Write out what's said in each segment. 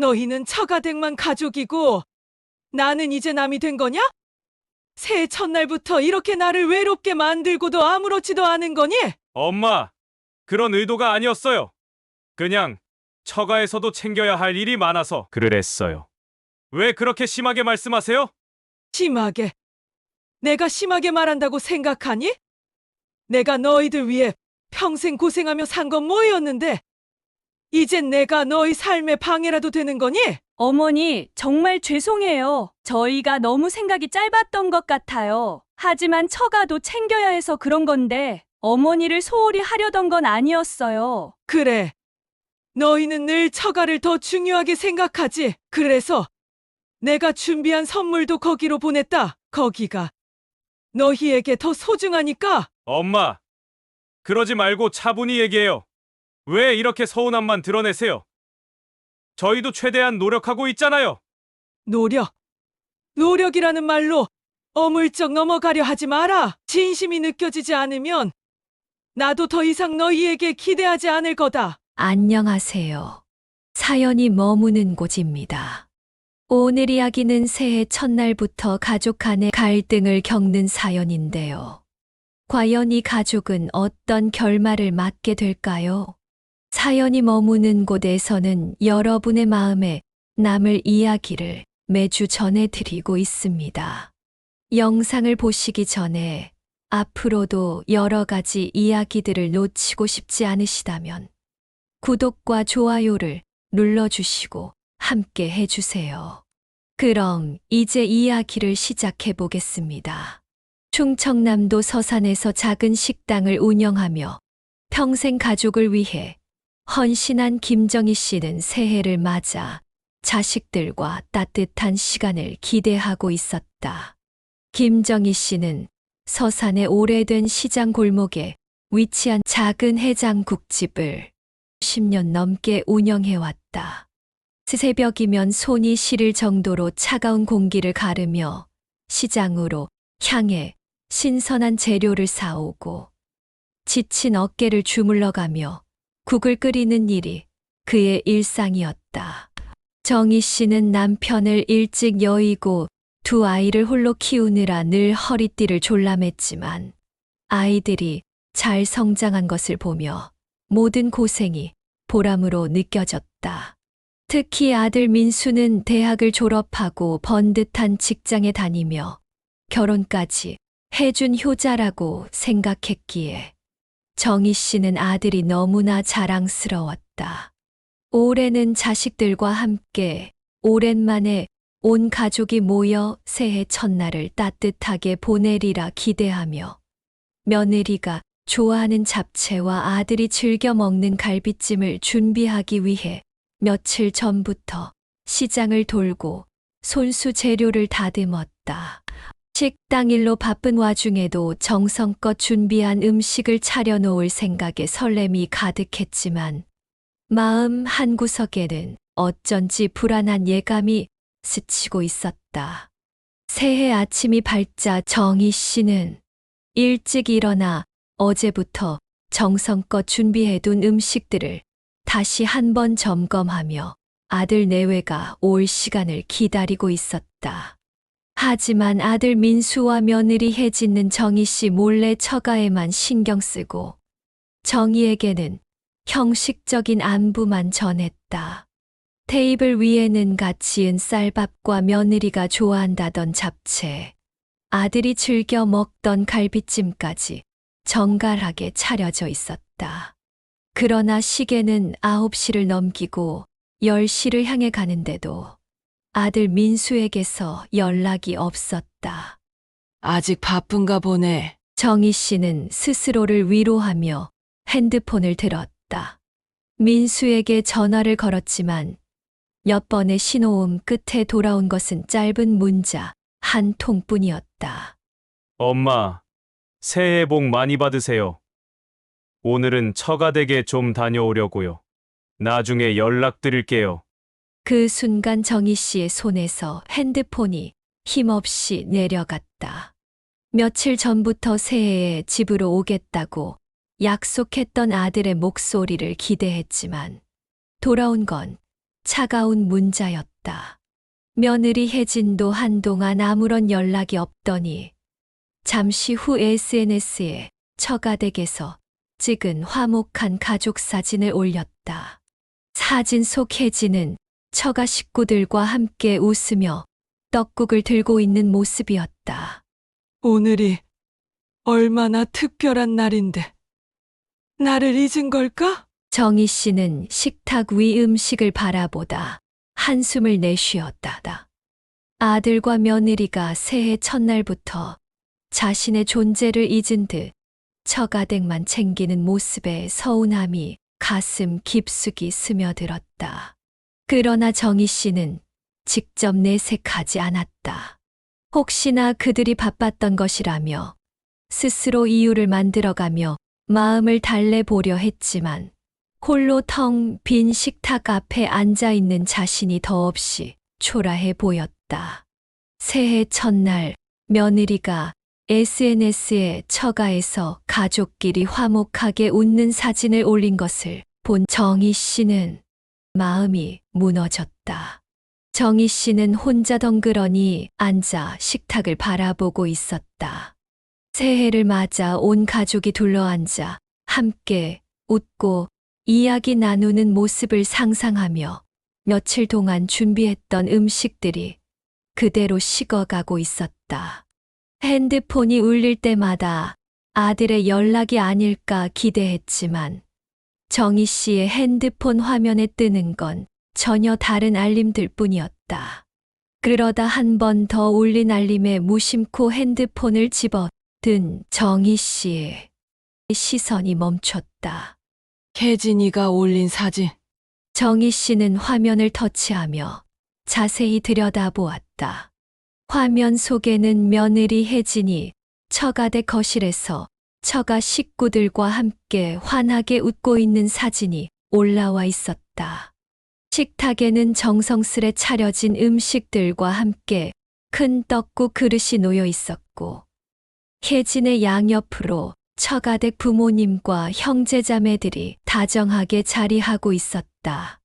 너희는 처가댁만 가족이고 나는 이제 남이 된 거냐? 새해 첫날부터 이렇게 나를 외롭게 만들고도 아무렇지도 않은 거니? 엄마, 그런 의도가 아니었어요. 그냥 처가에서도 챙겨야 할 일이 많아서 그랬어요. 왜 그렇게 심하게 말씀하세요? 심하게. 내가 심하게 말한다고 생각하니? 내가 너희들 위해 평생 고생하며 산 건 뭐였는데 이젠 내가 너희 삶에 방해라도 되는 거니? 어머니, 정말 죄송해요. 저희가 너무 생각이 짧았던 것 같아요. 하지만 처가도 챙겨야 해서 그런 건데, 어머니를 소홀히 하려던 건 아니었어요. 그래. 너희는 늘 처가를 더 중요하게 생각하지. 그래서 내가 준비한 선물도 거기로 보냈다. 거기가 너희에게 더 소중하니까. 엄마, 그러지 말고 차분히 얘기해요. 왜 이렇게 서운함만 드러내세요? 저희도 최대한 노력하고 있잖아요. 노력. 노력이라는 말로 어물쩍 넘어가려 하지 마라. 진심이 느껴지지 않으면 나도 더 이상 너희에게 기대하지 않을 거다. 안녕하세요. 사연이 머무는 곳입니다. 오늘 이야기는 새해 첫날부터 가족 간의 갈등을 겪는 사연인데요. 과연 이 가족은 어떤 결말을 맞게 될까요? 사연이 머무는 곳에서는 여러분의 마음에 남을 이야기를 매주 전해드리고 있습니다. 영상을 보시기 전에 앞으로도 여러 가지 이야기들을 놓치고 싶지 않으시다면 구독과 좋아요를 눌러주시고 함께 해주세요. 그럼 이제 이야기를 시작해 보겠습니다. 충청남도 서산에서 작은 식당을 운영하며 평생 가족을 위해 헌신한 김정희 씨는 새해를 맞아 자식들과 따뜻한 시간을 기대하고 있었다. 김정희 씨는 서산의 오래된 시장 골목에 위치한 작은 해장국집을 10년 넘게 운영해왔다. 새벽이면 손이 시릴 정도로 차가운 공기를 가르며 시장으로 향해 신선한 재료를 사오고 지친 어깨를 주물러가며 국을 끓이는 일이 그의 일상이었다. 정희 씨는 남편을 일찍 여의고 두 아이를 홀로 키우느라 늘 허리띠를 졸라맸지만 아이들이 잘 성장한 것을 보며 모든 고생이 보람으로 느껴졌다. 특히 아들 민수는 대학을 졸업하고 번듯한 직장에 다니며 결혼까지 해준 효자라고 생각했기에 정희 씨는 아들이 너무나 자랑스러웠다. 올해는 자식들과 함께 오랜만에 온 가족이 모여 새해 첫날을 따뜻하게 보내리라 기대하며 며느리가 좋아하는 잡채와 아들이 즐겨 먹는 갈비찜을 준비하기 위해 며칠 전부터 시장을 돌고 손수 재료를 다듬었다. 식당 일로 바쁜 와중에도 정성껏 준비한 음식을 차려놓을 생각에 설렘이 가득했지만 마음 한구석에는 어쩐지 불안한 예감이 스치고 있었다. 새해 아침이 밝자 정희 씨는 일찍 일어나 어제부터 정성껏 준비해둔 음식들을 다시 한번 점검하며 아들 내외가 올 시간을 기다리고 있었다. 하지만 아들 민수와 며느리 혜진은 정희 씨 몰래 처가에만 신경 쓰고 정희에게는 형식적인 안부만 전했다. 테이블 위에는 갓 지은 쌀밥과 며느리가 좋아한다던 잡채, 아들이 즐겨 먹던 갈비찜까지 정갈하게 차려져 있었다. 그러나 시계는 9시를 넘기고 10시를 향해 가는데도 아들 민수에게서 연락이 없었다. 아직 바쁜가 보네. 정희 씨는 스스로를 위로하며 핸드폰을 들었다. 민수에게 전화를 걸었지만 몇 번의 신호음 끝에 돌아온 것은 짧은 문자 한 통뿐이었다. 엄마, 새해 복 많이 받으세요. 오늘은 처가댁에 좀 다녀오려고요. 나중에 연락드릴게요. 그 순간 정희 씨의 손에서 핸드폰이 힘없이 내려갔다. 며칠 전부터 새해에 집으로 오겠다고 약속했던 아들의 목소리를 기대했지만 돌아온 건 차가운 문자였다. 며느리 혜진도 한동안 아무런 연락이 없더니 잠시 후 SNS에 처가댁에서 찍은 화목한 가족 사진을 올렸다. 사진 속 혜진은 처가 식구들과 함께 웃으며 떡국을 들고 있는 모습이었다. 오늘이 얼마나 특별한 날인데 나를 잊은 걸까? 정희 씨는 식탁 위 음식을 바라보다 한숨을 내쉬었다. 아들과 며느리가 새해 첫날부터 자신의 존재를 잊은 듯 처가댁만 챙기는 모습에 서운함이 가슴 깊숙이 스며들었다. 그러나 정희 씨는 직접 내색하지 않았다. 혹시나 그들이 바빴던 것이라며 스스로 이유를 만들어가며 마음을 달래보려 했지만 홀로 텅 빈 식탁 앞에 앉아있는 자신이 더없이 초라해 보였다. 새해 첫날 며느리가 SNS에 처가에서 가족끼리 화목하게 웃는 사진을 올린 것을 본 정희 씨는 마음이 무너졌다. 정희 씨는 혼자 덩그러니 앉아 식탁을 바라보고 있었다. 새해를 맞아 온 가족이 둘러앉아 함께 웃고 이야기 나누는 모습을 상상하며 며칠 동안 준비했던 음식들이 그대로 식어가고 있었다. 핸드폰이 울릴 때마다 아들의 연락이 아닐까 기대했지만 정희 씨의 핸드폰 화면에 뜨는 건 전혀 다른 알림들 뿐이었다. 그러다 한 번 더 울린 알림에 무심코 핸드폰을 집어든 정희 씨의 시선이 멈췄다. 혜진이가 올린 사진. 정희 씨는 화면을 터치하며 자세히 들여다보았다. 화면 속에는 며느리 혜진이 처가댁 거실에서 처가 식구들과 함께 환하게 웃고 있는 사진이 올라와 있었다. 식탁에는 정성스레 차려진 음식들과 함께 큰 떡국 그릇이 놓여 있었고 혜진의 양옆으로 처가댁 부모님과 형제자매들이 다정하게 자리하고 있었다.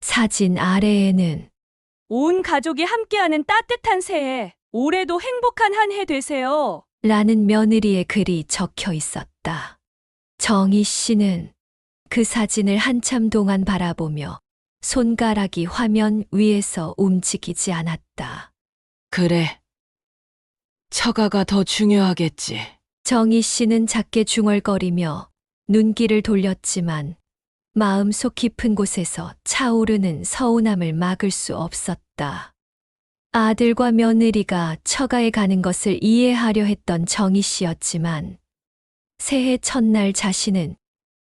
사진 아래에는 온 가족이 함께하는 따뜻한 새해, 올해도 행복한 한 해 되세요. 라는 며느리의 글이 적혀 있었다. 정희 씨는 그 사진을 한참 동안 바라보며 손가락이 화면 위에서 움직이지 않았다. 그래. 처가가 더 중요하겠지. 정희 씨는 작게 중얼거리며 눈길을 돌렸지만 마음속 깊은 곳에서 차오르는 서운함을 막을 수 없었다. 아들과 며느리가 처가에 가는 것을 이해하려 했던 정희 씨였지만 새해 첫날 자신은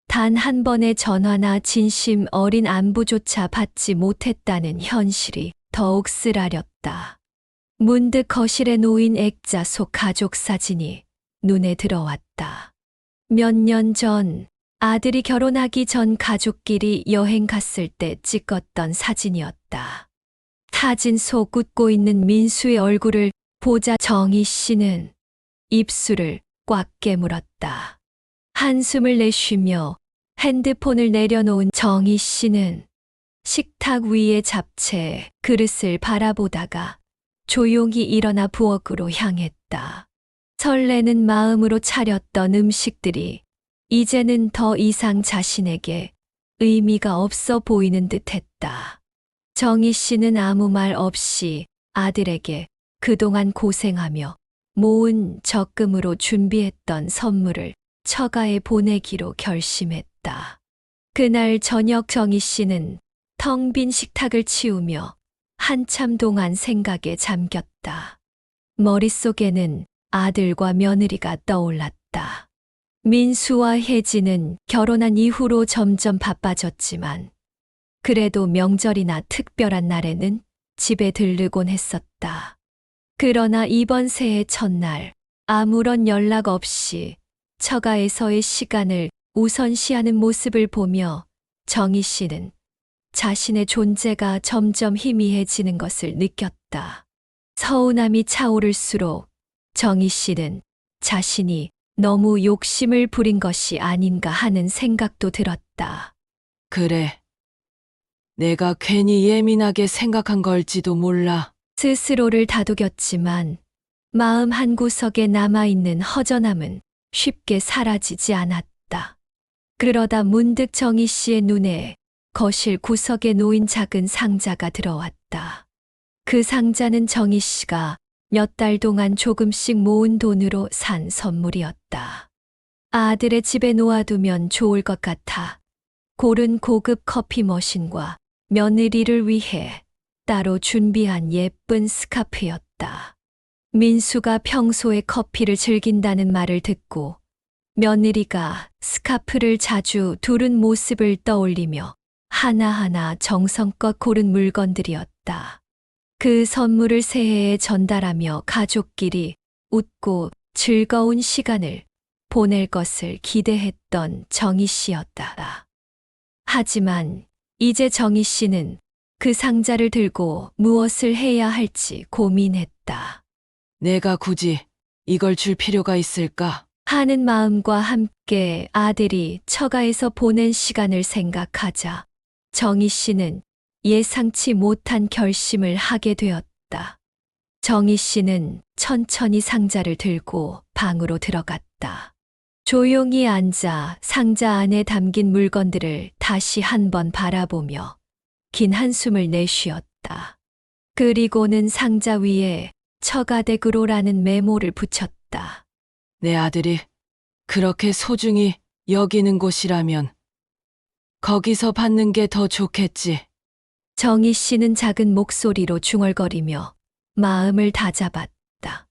단 한 번의 전화나 진심 어린 안부조차 받지 못했다는 현실이 더욱 쓰라렸다. 문득 거실에 놓인 액자 속 가족 사진이 눈에 들어왔다. 몇 년 전 아들이 결혼하기 전 가족끼리 여행 갔을 때 찍었던 사진이었다. 사진 속 웃고 있는 민수의 얼굴을 보자 정희 씨는 입술을 꽉 깨물었다. 한숨을 내쉬며 핸드폰을 내려놓은 정희 씨는 식탁 위의 잡채 그릇을 바라보다가 조용히 일어나 부엌으로 향했다. 설레는 마음으로 차렸던 음식들이 이제는 더 이상 자신에게 의미가 없어 보이는 듯했다. 정희 씨는 아무 말 없이 아들에게 그동안 고생하며 모은 적금으로 준비했던 선물을 처가에 보내기로 결심했다. 그날 저녁 정희 씨는 텅 빈 식탁을 치우며 한참 동안 생각에 잠겼다. 머릿속에는 아들과 며느리가 떠올랐다. 민수와 혜진은 결혼한 이후로 점점 바빠졌지만 그래도 명절이나 특별한 날에는 집에 들르곤 했었다. 그러나 이번 새해 첫날 아무런 연락 없이 처가에서의 시간을 우선시하는 모습을 보며 정희 씨는 자신의 존재가 점점 희미해지는 것을 느꼈다. 서운함이 차오를수록 정희 씨는 자신이 너무 욕심을 부린 것이 아닌가 하는 생각도 들었다. 그래. 내가 괜히 예민하게 생각한 걸지도 몰라. 스스로를 다독였지만 마음 한구석에 남아있는 허전함은 쉽게 사라지지 않았다. 그러다 문득 정희 씨의 눈에 거실 구석에 놓인 작은 상자가 들어왔다. 그 상자는 정희 씨가 몇 달 동안 조금씩 모은 돈으로 산 선물이었다. 아들의 집에 놓아두면 좋을 것 같아 고른 고급 커피 머신과 며느리를 위해 따로 준비한 예쁜 스카프였다. 민수가 평소에 커피를 즐긴다는 말을 듣고 며느리가 스카프를 자주 두른 모습을 떠올리며 하나하나 정성껏 고른 물건들이었다. 그 선물을 새해에 전달하며 가족끼리 웃고 즐거운 시간을 보낼 것을 기대했던 정희 씨였다. 하지만 이제 정희 씨는 그 상자를 들고 무엇을 해야 할지 고민했다. 내가 굳이 이걸 줄 필요가 있을까? 하는 마음과 함께 아들이 처가에서 보낸 시간을 생각하자 정희 씨는 예상치 못한 결심을 하게 되었다. 정희 씨는 천천히 상자를 들고 방으로 들어갔다. 조용히 앉아 상자 안에 담긴 물건들을 다시 한번 바라보며 긴 한숨을 내쉬었다. 그리고는 상자 위에 처가댁으로라는 메모를 붙였다. 내 아들이 그렇게 소중히 여기는 곳이라면 거기서 받는 게 더 좋겠지. 정희 씨는 작은 목소리로 중얼거리며 마음을 다잡았다.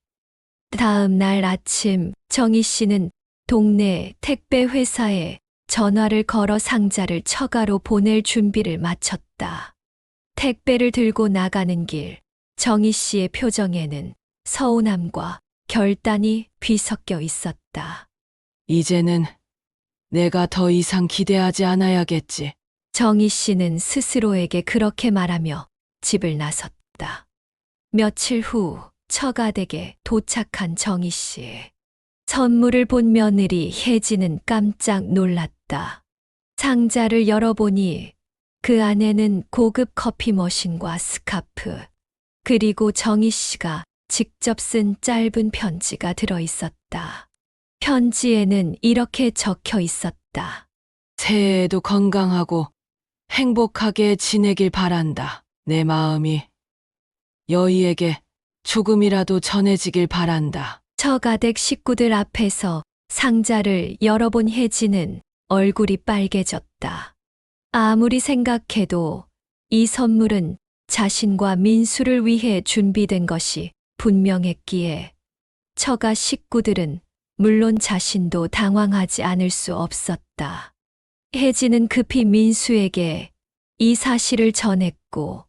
다음 날 아침 정희 씨는 동네 택배 회사에 전화를 걸어 상자를 처가로 보낼 준비를 마쳤다. 택배를 들고 나가는 길, 정희 씨의 표정에는 서운함과 결단이 뒤섞여 있었다. 이제는 내가 더 이상 기대하지 않아야겠지. 정희 씨는 스스로에게 그렇게 말하며 집을 나섰다. 며칠 후 처가댁에 도착한 정희 씨. 선물을 본 며느리 혜진은 깜짝 놀랐다. 상자를 열어보니 그 안에는 고급 커피 머신과 스카프, 그리고 정희 씨가 직접 쓴 짧은 편지가 들어 있었다. 편지에는 이렇게 적혀 있었다. 새해에도 건강하고 행복하게 지내길 바란다. 내 마음이 여의에게 조금이라도 전해지길 바란다. 처가댁 식구들 앞에서 상자를 열어본 혜진은 얼굴이 빨개졌다. 아무리 생각해도 이 선물은 자신과 민수를 위해 준비된 것이 분명했기에 처가 식구들은 물론 자신도 당황하지 않을 수 없었다. 혜진은 급히 민수에게 이 사실을 전했고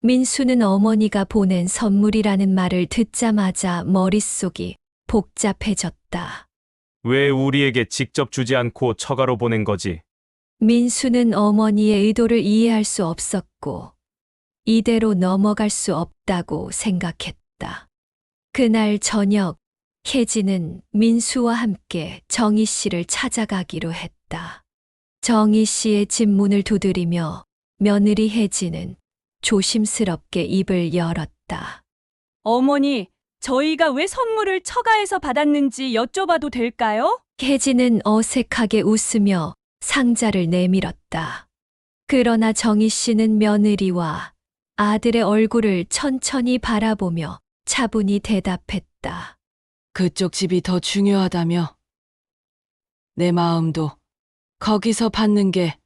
민수는 어머니가 보낸 선물이라는 말을 듣자마자 머릿속이 복잡해졌다. 왜 우리에게 직접 주지 않고 처가로 보낸 거지? 민수는 어머니의 의도를 이해할 수 없었고 이대로 넘어갈 수 없다고 생각했다. 그날 저녁 혜진은 민수와 함께 정희 씨를 찾아가기로 했다. 정희 씨의 집 문을 두드리며 며느리 혜진은 조심스럽게 입을 열었다. 어머니, 저희가 왜 선물을 처가에서 받았는지 여쭤봐도 될까요? 혜진은 어색하게 웃으며 상자를 내밀었다. 그러나 정희 씨는 며느리와 아들의 얼굴을 천천히 바라보며 차분히 대답했다. 그쪽 집이 더 중요하다며? 내 마음도 거기서 받는 게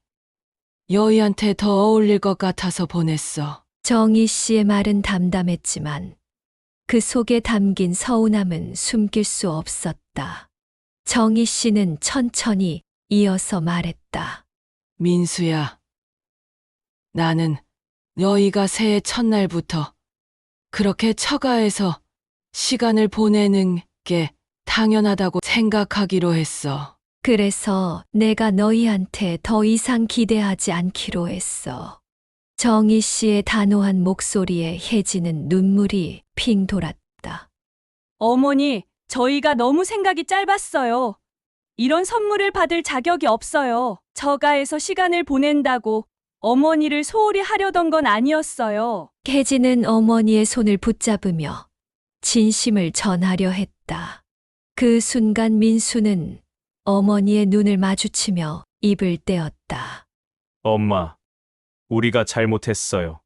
여의한테 더 어울릴 것 같아서 보냈어. 정희 씨의 말은 담담했지만 그 속에 담긴 서운함은 숨길 수 없었다. 정희 씨는 천천히 이어서 말했다. 민수야, 나는 여의가 새해 첫날부터 그렇게 처가에서 시간을 보내는 게 당연하다고 생각하기로 했어. 그래서 내가 너희한테 더 이상 기대하지 않기로 했어. 정희 씨의 단호한 목소리에 혜진은 눈물이 핑 돌았다. 어머니, 저희가 너무 생각이 짧았어요. 이런 선물을 받을 자격이 없어요. 처가에서 시간을 보낸다고 어머니를 소홀히 하려던 건 아니었어요. 혜진은 어머니의 손을 붙잡으며 진심을 전하려 했다. 그 순간 민수는 어머니의 눈을 마주치며 입을 떼었다. 엄마, 우리가 잘못했어요.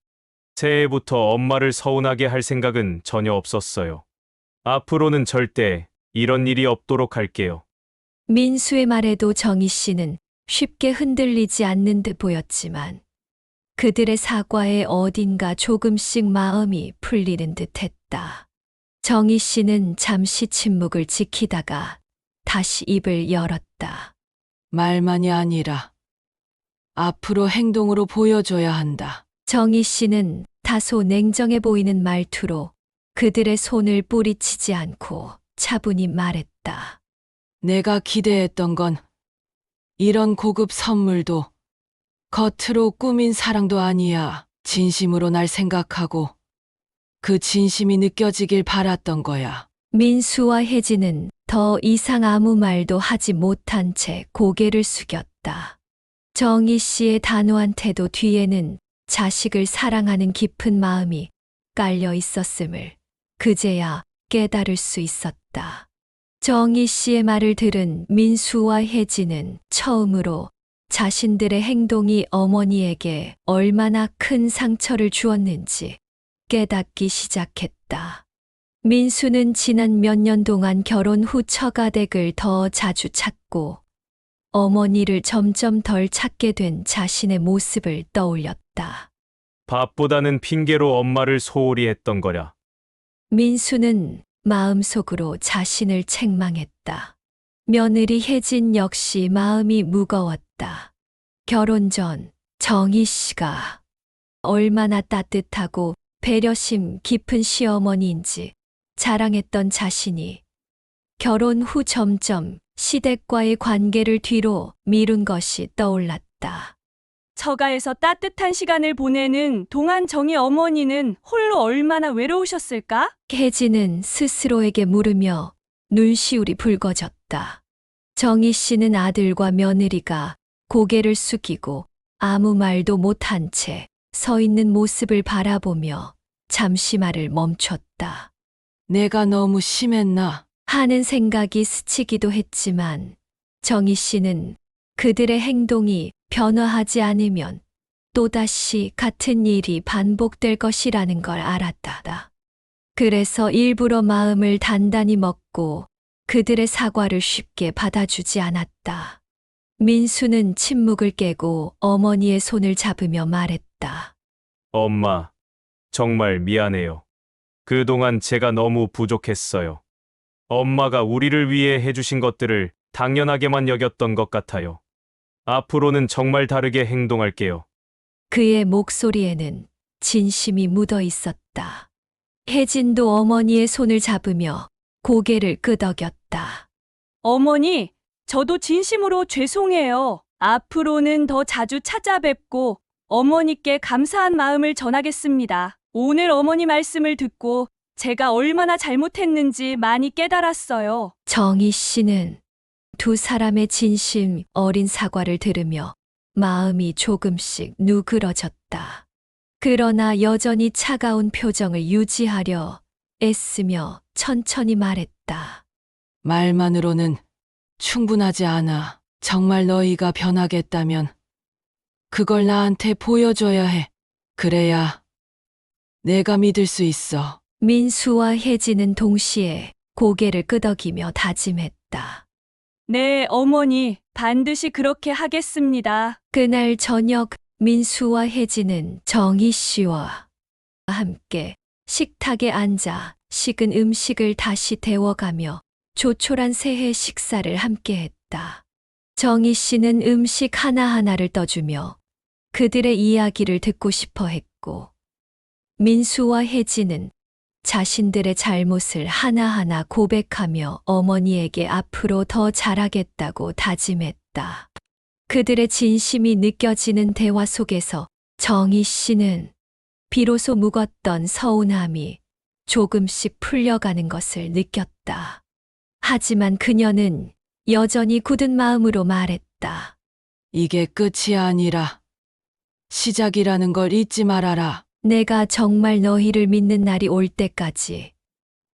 새해부터 엄마를 서운하게 할 생각은 전혀 없었어요. 앞으로는 절대 이런 일이 없도록 할게요. 민수의 말에도 정희 씨는 쉽게 흔들리지 않는 듯 보였지만 그들의 사과에 어딘가 조금씩 마음이 풀리는 듯 했다. 정희 씨는 잠시 침묵을 지키다가 다시 입을 열었다. 말만이 아니라 앞으로 행동으로 보여줘야 한다. 정희 씨는 다소 냉정해 보이는 말투로 그들의 손을 뿌리치지 않고 차분히 말했다. 내가 기대했던 건 이런 고급 선물도 겉으로 꾸민 사랑도 아니야. 진심으로 날 생각하고 그 진심이 느껴지길 바랐던 거야. 민수와 혜진은 더 이상 아무 말도 하지 못한 채 고개를 숙였다. 정희 씨의 단호한 태도 뒤에는 자식을 사랑하는 깊은 마음이 깔려 있었음을 그제야 깨달을 수 있었다. 정희 씨의 말을 들은 민수와 혜진은 처음으로 자신들의 행동이 어머니에게 얼마나 큰 상처를 주었는지 깨닫기 시작했다. 민수는 지난 몇 년 동안 결혼 후 처가 댁을 더 자주 찾고 어머니를 점점 덜 찾게 된 자신의 모습을 떠올렸다. 밥보다는 핑계로 엄마를 소홀히 했던 거야. 민수는 마음속으로 자신을 책망했다. 며느리 혜진 역시 마음이 무거웠다. 결혼 전 정희 씨가 얼마나 따뜻하고 배려심 깊은 시어머니인지 자랑했던 자신이 결혼 후 점점 시댁과의 관계를 뒤로 미룬 것이 떠올랐다. 처가에서 따뜻한 시간을 보내는 동안 정희 어머니는 홀로 얼마나 외로우셨을까? 혜진은 스스로에게 물으며 눈시울이 붉어졌다. 정희 씨는 아들과 며느리가 고개를 숙이고 아무 말도 못한 채 서 있는 모습을 바라보며 잠시 말을 멈췄다. 내가 너무 심했나? 하는 생각이 스치기도 했지만 정희 씨는 그들의 행동이 변화하지 않으면 또다시 같은 일이 반복될 것이라는 걸 알았다. 그래서 일부러 마음을 단단히 먹고 그들의 사과를 쉽게 받아주지 않았다. 민수는 침묵을 깨고 어머니의 손을 잡으며 말했다. 엄마, 정말 미안해요. 그동안 제가 너무 부족했어요. 엄마가 우리를 위해 해주신 것들을 당연하게만 여겼던 것 같아요. 앞으로는 정말 다르게 행동할게요. 그의 목소리에는 진심이 묻어 있었다. 혜진도 어머니의 손을 잡으며 고개를 끄덕였다. 어머니, 저도 진심으로 죄송해요. 앞으로는 더 자주 찾아뵙고 어머니께 감사한 마음을 전하겠습니다. 오늘 어머니 말씀을 듣고 제가 얼마나 잘못했는지 많이 깨달았어요. 정희 씨는 두 사람의 진심 어린 사과를 들으며 마음이 조금씩 누그러졌다. 그러나 여전히 차가운 표정을 유지하려 애쓰며 천천히 말했다. 말만으로는 충분하지 않아. 정말 너희가 변하겠다면 그걸 나한테 보여줘야 해. 그래야 내가 믿을 수 있어. 민수와 혜진은 동시에 고개를 끄덕이며 다짐했다. 네, 어머니, 반드시 그렇게 하겠습니다. 그날 저녁 민수와 혜진은 정희 씨와 함께 식탁에 앉아 식은 음식을 다시 데워가며 조촐한 새해 식사를 함께 했다. 정희 씨는 음식 하나하나를 떠주며 그들의 이야기를 듣고 싶어 했고, 민수와 혜진은 자신들의 잘못을 하나하나 고백하며 어머니에게 앞으로 더 잘하겠다고 다짐했다. 그들의 진심이 느껴지는 대화 속에서 정희 씨는 비로소 묵었던 서운함이 조금씩 풀려가는 것을 느꼈다. 하지만 그녀는 여전히 굳은 마음으로 말했다. 이게 끝이 아니라 시작이라는 걸 잊지 말아라. 내가 정말 너희를 믿는 날이 올 때까지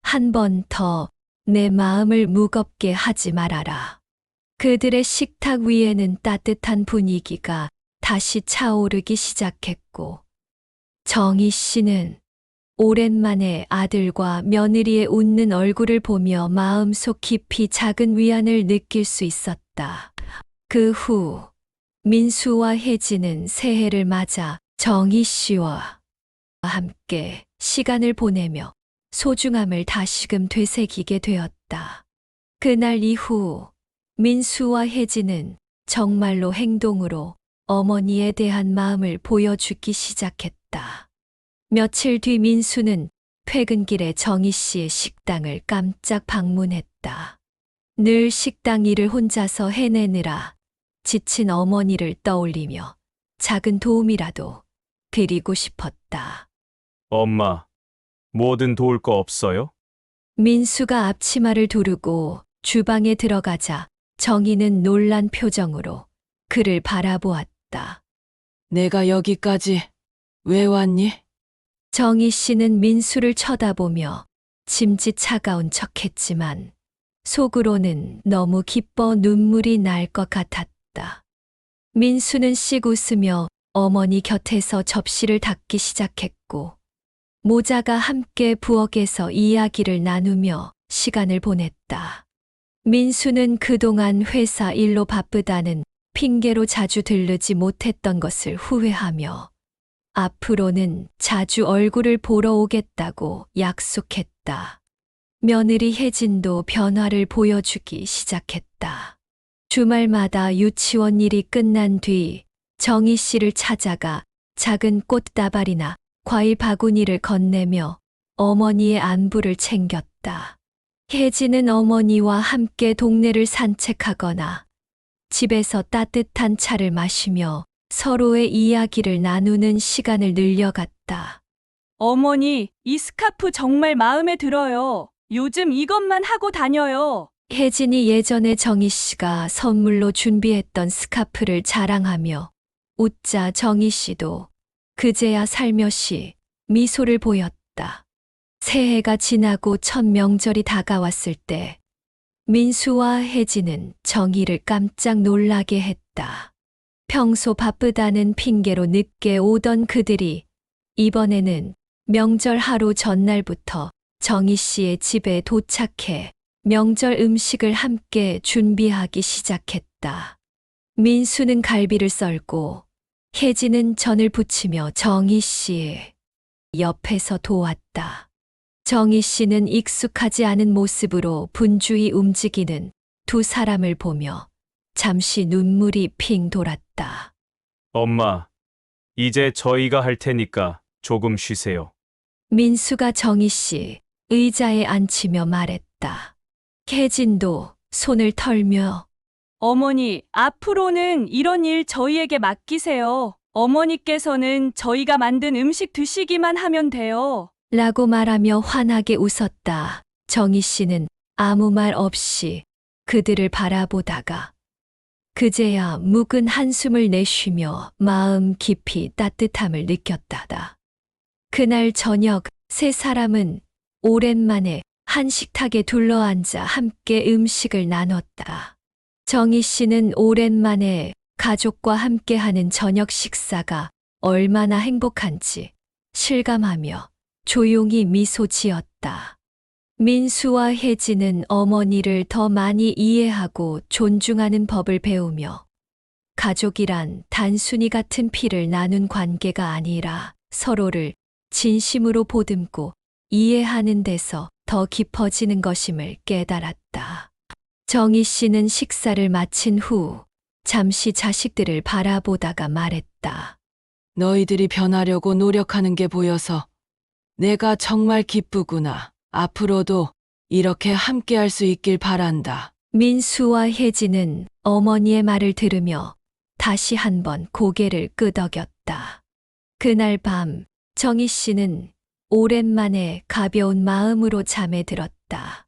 한 번 더 내 마음을 무겁게 하지 말아라. 그들의 식탁 위에는 따뜻한 분위기가 다시 차오르기 시작했고, 정희 씨는 오랜만에 아들과 며느리의 웃는 얼굴을 보며 마음속 깊이 작은 위안을 느낄 수 있었다. 그 후 민수와 혜진은 새해를 맞아 정희 씨와 함께 시간을 보내며 소중함을 다시금 되새기게 되었다. 그날 이후 민수와 혜진은 정말로 행동으로 어머니에 대한 마음을 보여주기 시작했다. 며칠 뒤 민수는 퇴근길에 정희 씨의 식당을 깜짝 방문했다. 늘 식당 일을 혼자서 해내느라 지친 어머니를 떠올리며 작은 도움이라도 드리고 싶었다. 엄마, 뭐든 도울 거 없어요? 민수가 앞치마를 두르고 주방에 들어가자 정희는 놀란 표정으로 그를 바라보았다. 내가 여기까지 왜 왔니? 정희 씨는 민수를 쳐다보며 짐짓 차가운 척했지만 속으로는 너무 기뻐 눈물이 날 것 같았다. 민수는 씩 웃으며 어머니 곁에서 접시를 닦기 시작했고, 모자가 함께 부엌에서 이야기를 나누며 시간을 보냈다. 민수는 그동안 회사 일로 바쁘다는 핑계로 자주 들르지 못했던 것을 후회하며 앞으로는 자주 얼굴을 보러 오겠다고 약속했다. 며느리 혜진도 변화를 보여주기 시작했다. 주말마다 유치원 일이 끝난 뒤 정희 씨를 찾아가 작은 꽃다발이나 과일 바구니를 건네며 어머니의 안부를 챙겼다. 혜진은 어머니와 함께 동네를 산책하거나 집에서 따뜻한 차를 마시며 서로의 이야기를 나누는 시간을 늘려갔다. 어머니, 이 스카프 정말 마음에 들어요. 요즘 이것만 하고 다녀요. 혜진이 예전에 정희 씨가 선물로 준비했던 스카프를 자랑하며 웃자 정희 씨도 그제야 살며시 미소를 보였다. 새해가 지나고 첫 명절이 다가왔을 때 민수와 혜진은 정희를 깜짝 놀라게 했다. 평소 바쁘다는 핑계로 늦게 오던 그들이 이번에는 명절 하루 전날부터 정희 씨의 집에 도착해 명절 음식을 함께 준비하기 시작했다. 민수는 갈비를 썰고 혜진은 전을 부치며 정희 씨 옆에서 도왔다. 정희 씨는 익숙하지 않은 모습으로 분주히 움직이는 두 사람을 보며 잠시 눈물이 핑 돌았다. 엄마, 이제 저희가 할 테니까 조금 쉬세요. 민수가 정희 씨 의자에 앉히며 말했다. 혜진도 손을 털며 어머니, 앞으로는 이런 일 저희에게 맡기세요. 어머니께서는 저희가 만든 음식 드시기만 하면 돼요. 라고 말하며 환하게 웃었다. 정희 씨는 아무 말 없이 그들을 바라보다가 그제야 묵은 한숨을 내쉬며 마음 깊이 따뜻함을 느꼈다다. 그날 저녁 세 사람은 오랜만에 한 식탁에 둘러앉아 함께 음식을 나눴다. 정희 씨는 오랜만에 가족과 함께하는 저녁 식사가 얼마나 행복한지 실감하며 조용히 미소 지었다. 민수와 혜진은 어머니를 더 많이 이해하고 존중하는 법을 배우며 가족이란 단순히 같은 피를 나눈 관계가 아니라 서로를 진심으로 보듬고 이해하는 데서 더 깊어지는 것임을 깨달았다. 정희 씨는 식사를 마친 후 잠시 자식들을 바라보다가 말했다. 너희들이 변하려고 노력하는 게 보여서 내가 정말 기쁘구나. 앞으로도 이렇게 함께 할 수 있길 바란다. 민수와 혜진은 어머니의 말을 들으며 다시 한번 고개를 끄덕였다. 그날 밤 정희 씨는 오랜만에 가벼운 마음으로 잠에 들었다.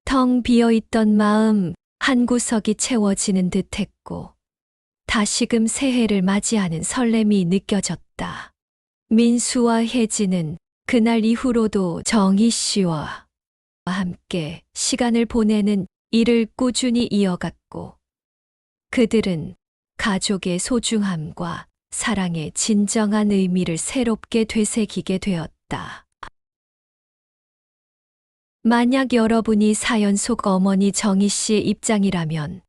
텅 비어있던 마음 한 구석이 채워지는 듯했고 다시금 새해를 맞이하는 설렘이 느껴졌다. 민수와 혜진은 그날 이후로도 정희 씨와 함께 시간을 보내는 일을 꾸준히 이어갔고, 그들은 가족의 소중함과 사랑의 진정한 의미를 새롭게 되새기게 되었다. 만약 여러분이 사연 속 어머니 정희 씨의 입장이라면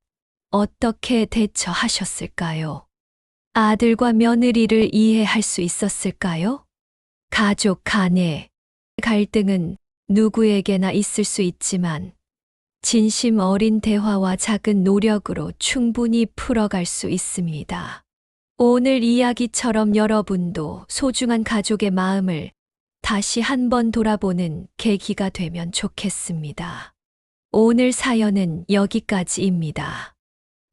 어떻게 대처하셨을까요? 아들과 며느리를 이해할 수 있었을까요? 가족 간의 갈등은 누구에게나 있을 수 있지만 진심 어린 대화와 작은 노력으로 충분히 풀어갈 수 있습니다. 오늘 이야기처럼 여러분도 소중한 가족의 마음을 다시 한번 돌아보는 계기가 되면 좋겠습니다. 오늘 사연은 여기까지입니다.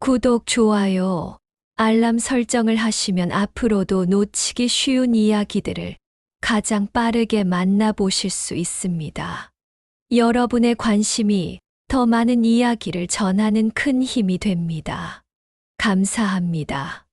구독, 좋아요, 알람 설정을 하시면 앞으로도 놓치기 쉬운 이야기들을 가장 빠르게 만나보실 수 있습니다. 여러분의 관심이 더 많은 이야기를 전하는 큰 힘이 됩니다. 감사합니다.